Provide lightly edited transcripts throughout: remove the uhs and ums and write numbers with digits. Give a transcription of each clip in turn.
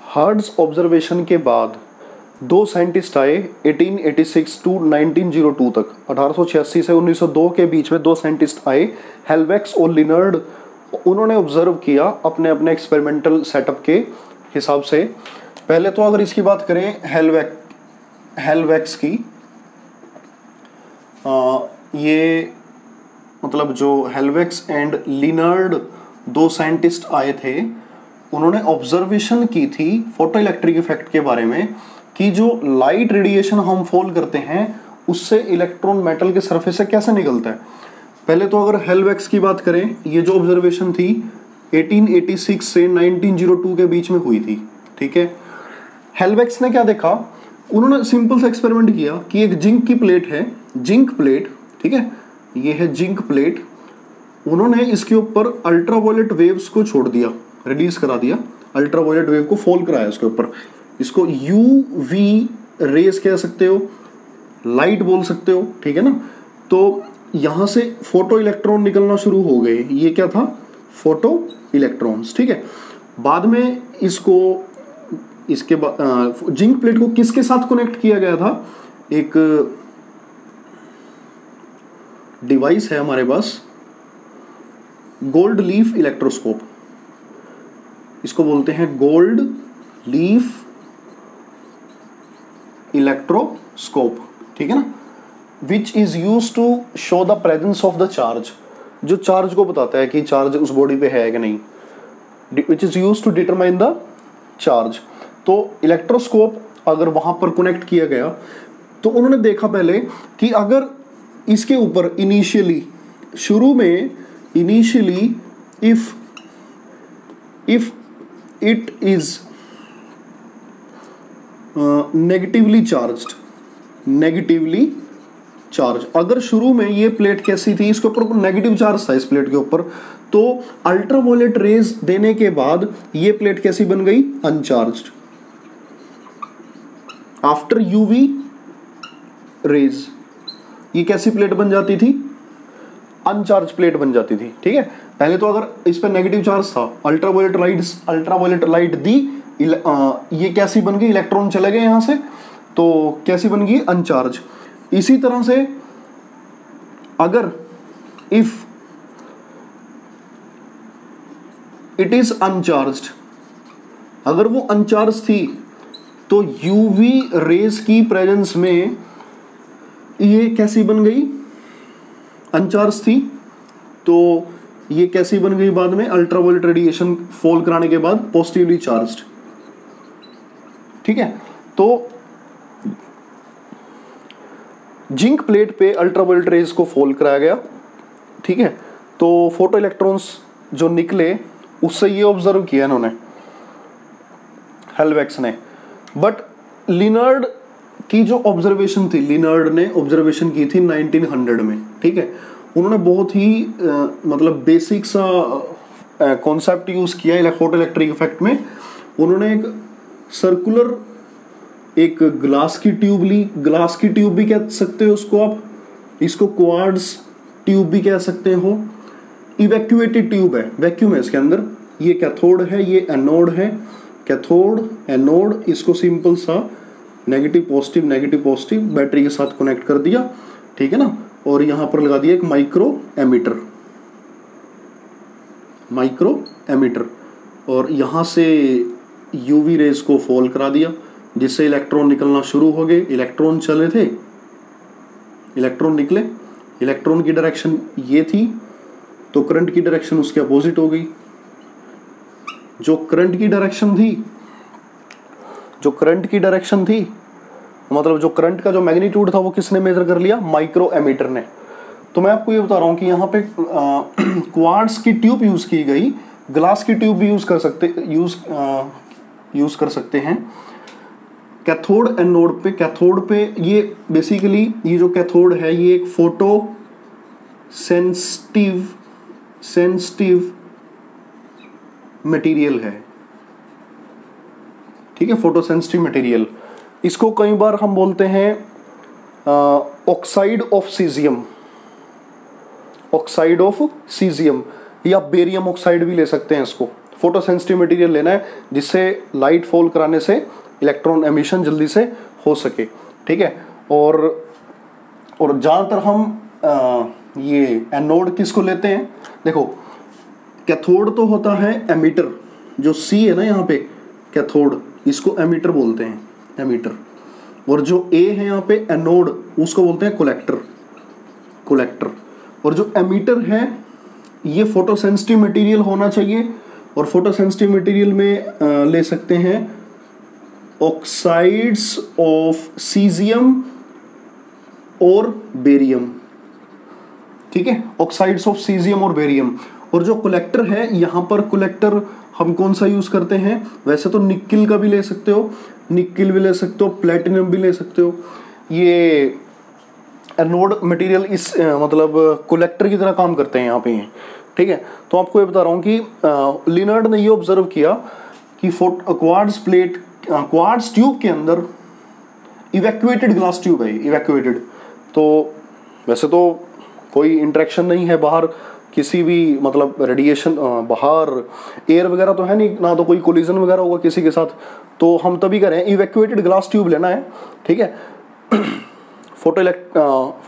Hearts observation के बाद दो साइंटिस्ट आए 1886 टू 1902 तक, 1886 से 1902 के बीच में दो साइंटिस्ट आए, हेल्वेक्स और लिनर्ड। उन्होंने ऑब्जर्व किया अपने अपने एक्सपेरिमेंटल सेटअप के हिसाब से। पहले तो अगर इसकी बात करें हेल्वेक्स की, ये मतलब जो हेल्वेक्स एंड लिनर्ड दो साइंटिस्ट आए थे, उन्होंने ऑब्जर्वेशन की थी फोटो इलेक्ट्रिक इफेक्ट के बारे में कि जो लाइट रेडिएशन हम फॉल करते हैं उससे इलेक्ट्रॉन मेटल के सरफेस से कैसे निकलता है। पहले तो अगर हेल्वेक्स की बात करें, ये जो ऑब्जर्वेशन थी 1886 से 1902 के बीच में हुई थी, ठीक है। हेल्वेक्स ने क्या देखा, उन्होंने सिंपल सा एक्सपेरिमेंट किया कि एक जिंक की प्लेट है, जिंक प्लेट, ठीक है, ये है जिंक प्लेट। उन्होंने इसके ऊपर अल्ट्रावायलेट वेव्स को छोड़ दिया, रिलीज करा दिया, अल्ट्रावायलेट वेव को फॉल कराया उसके ऊपर। इसको यूवी रेज कह सकते हो, लाइट बोल सकते हो, ठीक है ना। तो यहां से फोटो इलेक्ट्रॉन निकलना शुरू हो गए। ये क्या था, फोटो इलेक्ट्रॉन्स, ठीक है। बाद में इसको इसके बाद जिंक प्लेट को किसके साथ कनेक्ट किया गया था, एक डिवाइस है हमारे पास, गोल्ड लीफ इलेक्ट्रोस्कोप, इसको बोलते हैं गोल्ड लीफ इलेक्ट्रोस्कोप, ठीक है ना, which is use to show the presence of the charge, जो चार्ज को बताता है कि चार्ज उस बॉडी पे है कि नहीं, which is use to determine the charge. तो इलेक्ट्रोस्कोप अगर वहां पर कनेक्ट किया गया तो उन्होंने देखा पहले कि अगर इसके ऊपर इनिशियली, शुरू में initially if it is negatively charge, अगर शुरू में ये प्लेट कैसी थी, इसके ऊपर नेगेटिव चार्ज था इस प्लेट के ऊपर, तो अल्ट्रावायलेट रेज देने के बाद ये प्लेट कैसी बन गई, अनचार्ज्ड। आफ्टर यूवी रेज ये कैसी प्लेट बन जाती थी, अनचार्ज प्लेट बन जाती थी, ठीक है। पहले तो अगर इस पर नेगेटिव चार्ज था, अल्ट्रावायलेट लाइट दी, ये कैसी बन गई, इलेक्ट्रॉन चले गए यहां से, तो कैसी बन गई, अनचार्ज। इसी तरह से अगर इफ इट इज अनचार्ज्ड, अगर वो अनचार्ज थी तो यूवी रेज की प्रेजेंस में ये कैसी बन गई, अनचार्ज थी, तो ये कैसी बन गई बाद में, अल्ट्रावायलेट रेडिएशन फॉल कराने के बाद पॉजिटिवली चार्ज्ड, ठीक है। तो जिंक प्लेट पे अल्ट्रावायलेट रेज को फॉल कराया गया, ठीक है। तो फोटो इलेक्ट्रॉन्स जो निकले उससे ये ऑब्जर्व किया इन्होंने, हेल्वेक्स ने। बट लिनर्ड की जो ऑब्जर्वेशन थी, लिनर्ड ने ऑब्जर्वेशन की थी 1900 में, ठीक है। उन्होंने बहुत ही मतलब बेसिक सा कॉन्सेप्ट यूज किया फोटो इलेक्ट्रिक इफेक्ट में। उन्होंने एक सर्कुलर, एक ग्लास की ट्यूब ली, ग्लास की ट्यूब भी कह सकते हो उसको आप, इसको क्वार्ट्ज ट्यूब भी कह सकते हो। इवैक्यूएटेड ट्यूब है, वैक्यूम है इसके अंदर, ये कैथोड है, ये एनोड है, कैथोड एनोड, इसको सिंपल सा नेगेटिव पॉजिटिव बैटरी के साथ कनेक्ट कर दिया, ठीक है ना। और यहां पर लगा दिया एक माइक्रो एमीटर, और यहां से यूवी रेज को फॉल करा दिया, जिससे इलेक्ट्रॉन निकलना शुरू हो गए। इलेक्ट्रॉन चले थे, इलेक्ट्रॉन निकले, इलेक्ट्रॉन की डायरेक्शन ये थी, तो करंट की डायरेक्शन उसके अपोजिट हो गई। जो करंट की डायरेक्शन थी मतलब जो करंट का जो मैग्नीट्यूड था वो किसने मेजर कर लिया, माइक्रो एमीटर ने। तो मैं आपको ये बता रहा हूं कि यहाँ पे क्वार्ट्ज की ट्यूब यूज की गई, ग्लास की ट्यूब भी यूज कर सकते हैं। कैथोड एनोड पे, कैथोड पे ये बेसिकली ये जो कैथोड है ये एक फोटो सेंसिटिव मटेरियल है, ठीक है, फोटो सेंसिटिव मटेरियल। इसको कई बार हम बोलते हैं ऑक्साइड ऑफ सीजियम या बेरियम ऑक्साइड भी ले सकते हैं इसको। फोटो सेंसिटिव मटेरियल लेना है जिससे लाइट फॉल कराने से इलेक्ट्रॉन एमिशन जल्दी से हो सके, ठीक है। और ज़्यादातर हम ये एनोड किसको लेते हैं, देखो कैथोड तो होता है एमिटर, जो सी है ना यहाँ पे कैथोड, इसको एमिटर बोलते हैं, एमिटर। और जो ए है यहाँ पे एनोड, उसको बोलते हैं कोलेक्टर। और जो एमिटर है ये फोटो सेंसिटिव मटेरियल होना चाहिए, और फोटो सेंसिटिव मटेरियल में ले सकते हैं ऑक्साइड्स ऑफ सीजियम और बेरियम, ठीक है, ऑक्साइड्स ऑफ सीजियम और बेरियम। और जो कलेक्टर है, यहाँ पर कलेक्टर हम कौन सा यूज करते हैं, वैसे तो निकिल का भी ले सकते हो, निकिल भी ले सकते हो, प्लेटिनम भी ले सकते हो। ये एनोड मटेरियल इस मतलब कलेक्टर की तरह काम करते हैं यहाँ पे, ठीक है। तो आपको ये बता रहा हूँ कि लिनार्ड ने ये ऑब्जर्व किया कि क्वार्ट्ज ट्यूब के अंदर इवैक्यूएटेड ग्लास ट्यूब है, इवैक्यूएटेड, तो वैसे तो कोई इंटरेक्शन नहीं है बाहर किसी भी मतलब रेडिएशन, बाहर एयर वगैरह तो है नहीं, ना तो कोई कोलिजन वगैरह होगा किसी के साथ, तो हम तभी करें इवैक्यूएटेड ग्लास ट्यूब लेना है, ठीक है।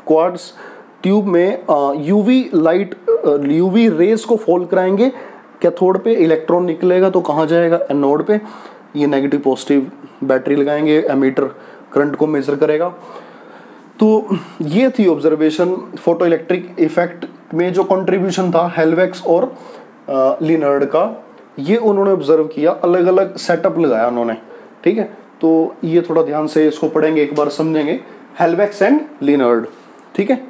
क्वार्ट्ज ट्यूब में यूवी लाइट, यूवी रेज को फॉल कराएंगे कैथोड पे, इलेक्ट्रॉन निकलेगा तो कहाँ जाएगा, एनोड पे। ये नेगेटिव पॉजिटिव बैटरी लगाएंगे, एमीटर करंट को मेजर करेगा। तो ये थी ऑब्जर्वेशन फोटो इलेक्ट्रिक इफेक्ट में जो कंट्रीब्यूशन था हेल्वेक्स और लिनार्ड का, ये उन्होंने ऑब्जर्व किया, अलग अलग सेटअप लगाया उन्होंने, ठीक है। तो ये थोड़ा ध्यान से इसको पढ़ेंगे, एक बार समझेंगे, हेल्वेक्स एंड लिनार्ड, ठीक है।